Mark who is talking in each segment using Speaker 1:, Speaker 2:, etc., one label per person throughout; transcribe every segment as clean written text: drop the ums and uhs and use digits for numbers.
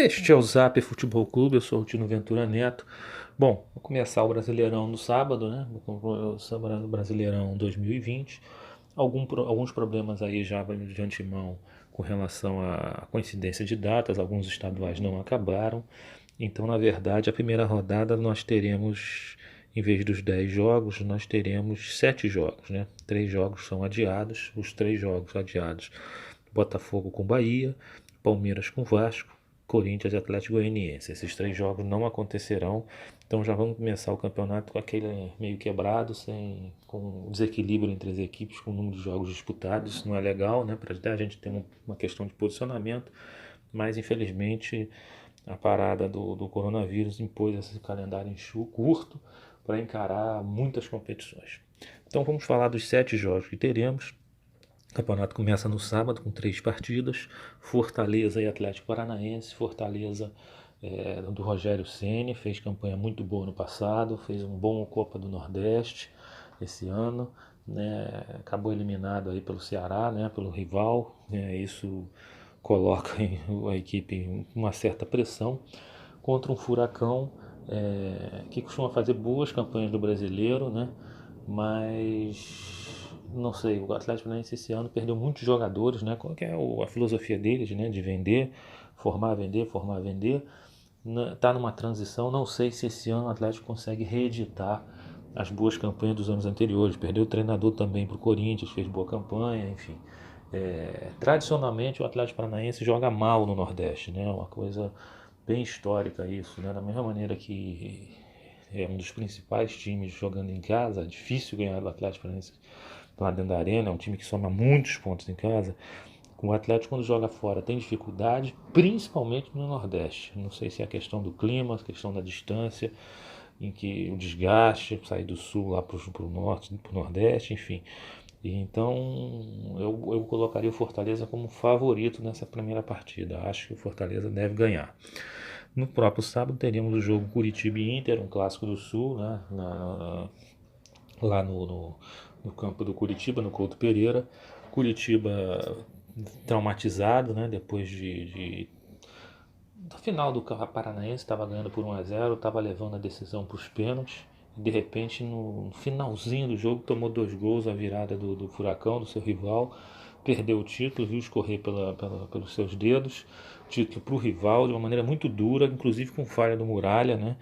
Speaker 1: Este é o Zap Futebol Clube, eu sou o Tino Ventura Neto. Bom, vou começar o Brasileirão no sábado, né? O Brasileirão 2020. Alguns problemas aí já de antemão com relação à coincidência de datas, alguns estaduais não acabaram. Então, na verdade, a primeira rodada nós teremos, em vez dos 10 jogos, nós teremos 7 jogos, né? 3 jogos são adiados, os 3 jogos adiados: Botafogo com Bahia, Palmeiras com Vasco, Corinthians e Atlético Goianiense. Esses 3 jogos não acontecerão, então já vamos começar o campeonato com aquele meio quebrado, com desequilíbrio entre as equipes, com o número de jogos disputados. Isso não é legal, né? Para a gente ter uma questão de posicionamento, mas infelizmente a parada do coronavírus impôs esse calendário curto para encarar muitas competições. Então vamos falar dos 7 jogos que teremos. O campeonato começa no sábado com 3 partidas: Fortaleza e Atlético Paranaense. Fortaleza do Rogério Ceni fez campanha muito boa no passado, fez um bom Copa do Nordeste esse ano, né? Acabou eliminado aí pelo Ceará, né? Pelo rival, né? Isso coloca a equipe em uma certa pressão contra um Furacão que costuma fazer boas campanhas do Brasileiro, né? Mas não sei, o Atlético Paranaense esse ano perdeu muitos jogadores, né? Qual que é a filosofia deles, né? De vender, formar, vender, formar, vender. Está numa transição, não sei se esse ano o Atlético consegue reeditar as boas campanhas dos anos anteriores. Perdeu o treinador também para o Corinthians, fez boa campanha, enfim. Tradicionalmente o Atlético Paranaense joga mal no Nordeste, né? Uma coisa bem histórica isso, né? Da mesma maneira que é um dos principais times jogando em casa, é difícil ganhar do Atlético Paranaense lá dentro da arena, é um time que soma muitos pontos em casa. O Atlético, quando joga fora, tem dificuldade, principalmente no Nordeste. Não sei se é a questão do clima, a questão da distância, em que o desgaste, sair do sul lá para o norte, para o Nordeste, enfim. Então eu colocaria o Fortaleza como favorito nessa primeira partida. Acho que o Fortaleza deve ganhar. No próprio sábado teríamos o jogo Curitiba e Inter, um clássico do Sul, né? Lá no campo do Curitiba, no Couto Pereira. Curitiba traumatizado, né? Depois no final do Paranaense, estava ganhando por 1-0, estava levando a decisão para os pênaltis. De repente, no finalzinho do jogo, tomou 2 gols, a virada do Furacão, do seu rival. Perdeu o título, viu escorrer pelos seus dedos. Título para o rival de uma maneira muito dura, inclusive com falha do Muralha, né?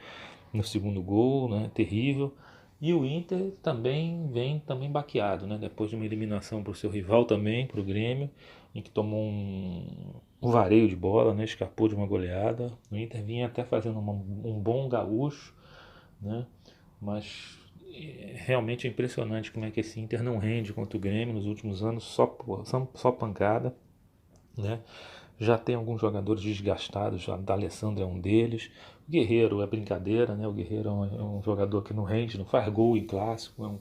Speaker 1: No segundo gol, né? Terrível. E o Inter também vem também baqueado, né? Depois de uma eliminação para o seu rival também, para o Grêmio, em que tomou um vareio de bola, né? Escapou de uma goleada. O Inter vinha até fazendo um bom gaúcho, né? Mas realmente é impressionante como é que esse Inter não rende contra o Grêmio nos últimos anos, só pancada, né? Já tem alguns jogadores desgastados, já D'Alessandro é um deles. O Guerreiro é brincadeira, né? O Guerreiro é um jogador que não rende, não faz gol em clássico.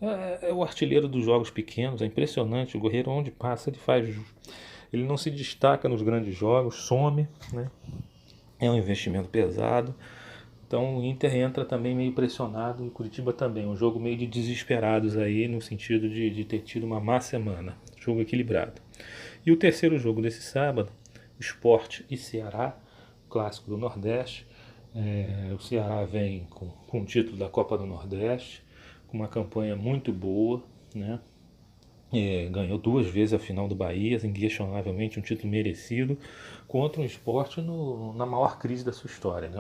Speaker 1: É o artilheiro dos jogos pequenos, é impressionante. O Guerreiro, onde passa, ele não se destaca nos grandes jogos, some, né? É um investimento pesado. Então o Inter entra também meio pressionado e o Curitiba também. Um jogo meio de desesperados aí, no sentido de ter tido uma má semana. Jogo equilibrado. E o terceiro jogo desse sábado, Sport e Ceará, clássico do Nordeste. O Ceará vem com o título da Copa do Nordeste, com uma campanha muito boa, né? Ganhou 2 vezes a final do Bahia, inquestionavelmente um título merecido, contra um esporte na maior crise da sua história, né?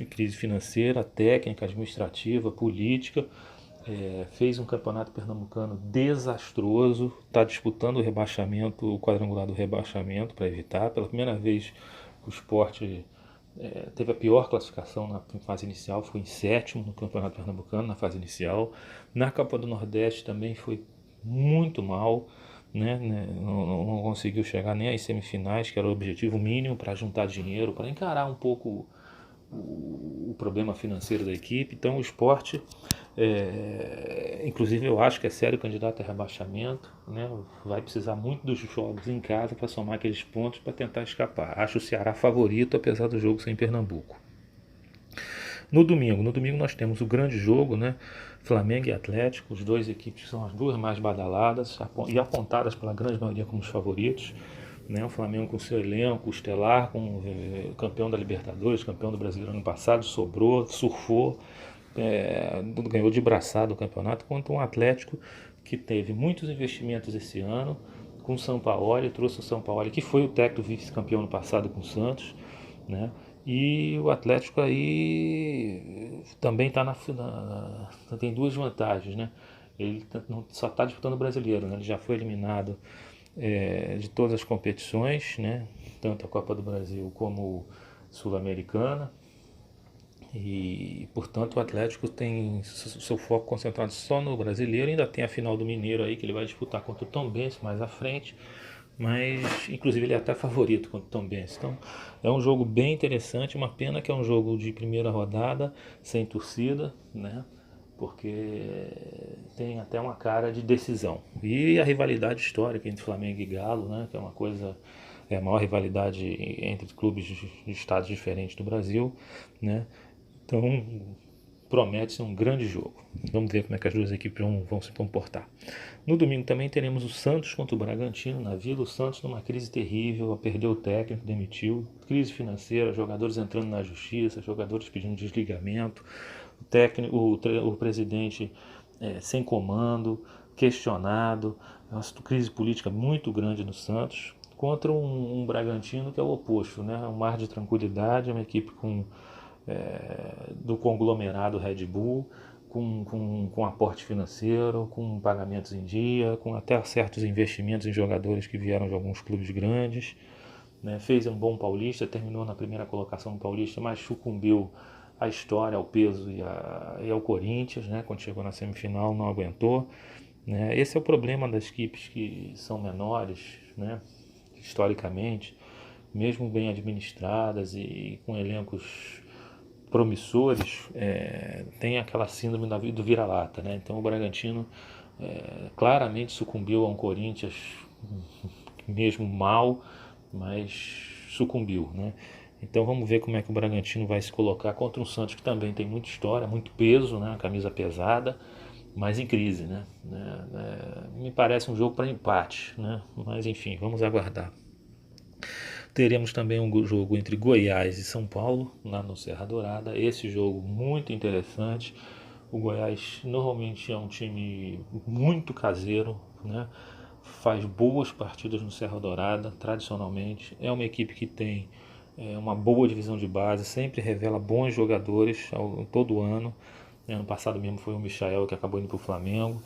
Speaker 1: Crise financeira, técnica, administrativa, política. Fez um campeonato pernambucano desastroso, está disputando o rebaixamento, o quadrangular do rebaixamento para evitar. Pela primeira vez o esporte teve a pior classificação na fase inicial, foi em sétimo no campeonato pernambucano na fase inicial. Na Copa do Nordeste também foi muito mal, né? Não conseguiu chegar nem às semifinais, que era o objetivo mínimo para juntar dinheiro, para encarar um pouco o problema financeiro da equipe. Então o esporte, inclusive eu acho que é sério candidato a rebaixamento, né? Vai precisar muito dos jogos em casa para somar aqueles pontos para tentar escapar. Acho o Ceará favorito, apesar do jogo ser em Pernambuco. No domingo nós temos o grande jogo, né? Flamengo e Atlético, os dois equipes que são as duas mais badaladas e apontadas pela grande maioria como os favoritos. né? O Flamengo com seu elenco estelar, com campeão da Libertadores, campeão do Brasileiro ano passado, sobrou, surfou, ganhou de braçada o campeonato, contra um Atlético que teve muitos investimentos esse ano, com o Sampaoli, trouxe o Sampaoli, que foi o técnico vice-campeão no passado com o Santos, né? E o Atlético aí também está tem duas vantagens, né? Ele só está disputando o Brasileiro, né? Ele já foi eliminado de todas as competições, né? Tanto a Copa do Brasil como Sul-Americana. E, portanto, o Atlético tem seu foco concentrado só no Brasileiro. Ainda tem a final do Mineiro aí, que ele vai disputar contra o Tombense mais à frente. Mas, inclusive, ele é até favorito contra o Tombense. Então, é um jogo bem interessante. Uma pena que é um jogo de primeira rodada, sem torcida, né? Porque tem até uma cara de decisão. E a rivalidade histórica entre Flamengo e Galo, né? Que é uma coisa... É a maior rivalidade entre clubes de estados diferentes do Brasil, né? Então, promete ser um grande jogo. Vamos ver como é que as duas equipes vão se comportar. No domingo também teremos o Santos contra o Bragantino na Vila. O Santos numa crise terrível, perdeu o técnico, demitiu, crise financeira, jogadores entrando na justiça, jogadores pedindo desligamento, o presidente sem comando, questionado, uma crise política muito grande no Santos, contra um Bragantino que é o oposto, né? Um mar de tranquilidade, uma equipe do conglomerado Red Bull, com aporte financeiro, com pagamentos em dia, com até certos investimentos em jogadores que vieram de alguns clubes grandes, né? Fez um bom Paulista, terminou na primeira colocação do Paulista, mas sucumbiu à história, ao peso e ao Corinthians, né? Quando chegou na semifinal não aguentou, né? Esse é o problema das equipes que são menores, né? Historicamente, mesmo bem administradas e com elencos promissores, tem aquela síndrome do vira-lata, né? Então o Bragantino claramente sucumbiu a um Corinthians mesmo mal, mas sucumbiu, né? Então vamos ver como é que o Bragantino vai se colocar contra um Santos que também tem muita história, muito peso, né? Camisa pesada, mas em crise, né? Me parece um jogo para empate, né? Mas enfim, vamos aguardar. Teremos também um jogo entre Goiás e São Paulo, lá no Serra Dourada. Esse jogo muito interessante. O Goiás normalmente é um time muito caseiro, né? Faz boas partidas no Serra Dourada, tradicionalmente. É uma equipe que tem uma boa divisão de base, sempre revela bons jogadores todo ano. Ano passado mesmo foi o Michael que acabou indo para o Flamengo.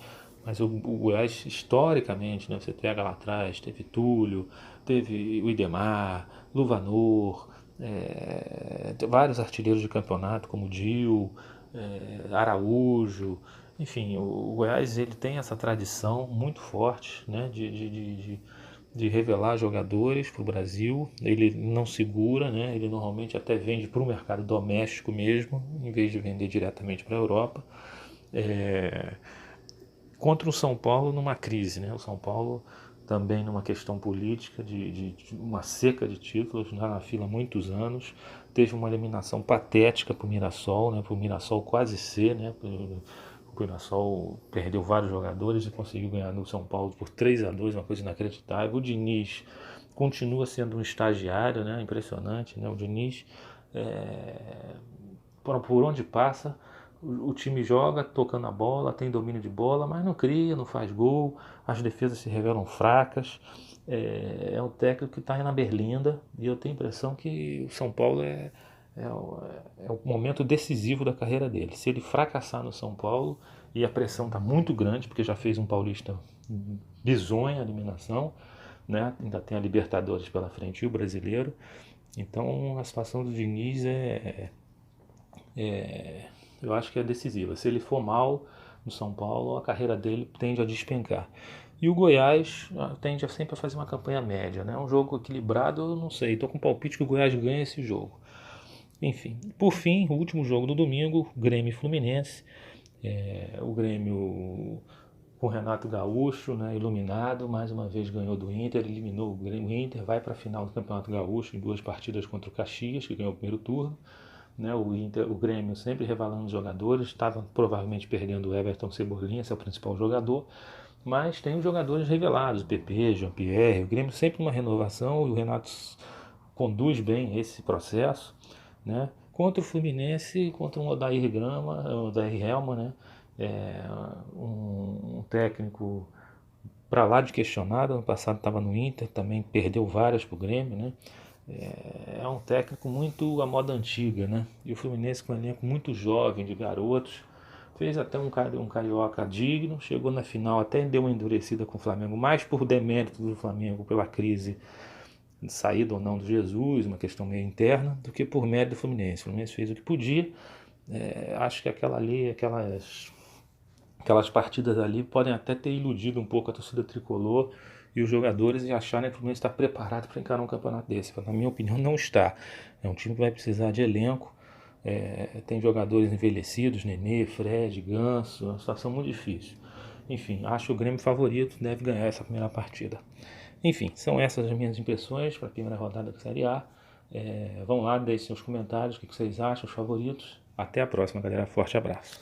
Speaker 1: Mas o Goiás, historicamente, né, você pega lá atrás, teve Túlio, teve o Idemar, Luvanor, vários artilheiros de campeonato, como Dil, Araújo. Enfim, o Goiás ele tem essa tradição muito forte, né, de revelar jogadores para o Brasil. Ele não segura, né, ele normalmente até vende para o mercado doméstico mesmo, em vez de vender diretamente para a Europa. Contra o São Paulo numa crise, né? O São Paulo também numa questão política de uma seca de títulos, né? Na fila há muitos anos, teve uma eliminação patética para o Mirassol, né? Para o Mirassol quase ser, né? O Mirassol perdeu vários jogadores e conseguiu ganhar no São Paulo por 3-2, uma coisa inacreditável. O Diniz continua sendo um estagiário, né? Impressionante, né? O Diniz, por onde passa, o time joga tocando a bola, tem domínio de bola, mas não cria, não faz gol, as defesas se revelam fracas. É um técnico que está aí na berlinda e eu tenho a impressão que o São Paulo é o momento decisivo da carreira dele. Se ele fracassar no São Paulo, e a pressão está muito grande, porque já fez um paulista bizonha a eliminação, né? Ainda tem a Libertadores pela frente e o Brasileiro. Então a situação do Diniz eu acho que é decisiva. Se ele for mal no São Paulo, a carreira dele tende a despencar. E o Goiás tende sempre a fazer uma campanha média, né? Um jogo equilibrado, eu não sei. Estou com palpite que o Goiás ganha esse jogo. Enfim, por fim, o último jogo do domingo, Grêmio e Fluminense. O Grêmio com Renato Gaúcho, né, iluminado, mais uma vez ganhou do Inter, eliminou o Inter, vai para a final do Campeonato Gaúcho em 2 partidas contra o Caxias, que ganhou o primeiro turno. Né, o Grêmio sempre revelando os jogadores, estava provavelmente perdendo o Everton Cebolinha, esse é o principal jogador. Mas tem os jogadores revelados, o PP, Jean-Pierre, o Grêmio sempre uma renovação e o Renato conduz bem esse processo, né? Contra o Fluminense, contra um Odair Grama, Odair Helma, né? É, um técnico para lá de questionado, ano passado estava no Inter, também perdeu várias para o Grêmio, né? É um técnico muito à moda antiga, né? E o Fluminense com um elenco muito jovem, de garotos, fez até um carioca digno, chegou na final, até deu uma endurecida com o Flamengo, mais por demérito do Flamengo, pela crise de saída ou não do Jesus, uma questão meio interna, do que por mérito do Fluminense. O Fluminense fez o que podia. Acho que aquelas partidas ali podem até ter iludido um pouco a torcida tricolor e os jogadores e acharem que o Fluminense está preparado para encarar um campeonato desse. Na minha opinião, não está. É um time que vai precisar de elenco. Tem jogadores envelhecidos, Nenê, Fred, Ganso, é uma situação muito difícil. Enfim, acho o Grêmio favorito, deve ganhar essa primeira partida. Enfim, são essas as minhas impressões para a primeira rodada da Série A. Vão lá, deixem seus comentários, o que vocês acham, os favoritos. Até a próxima, galera. Forte abraço.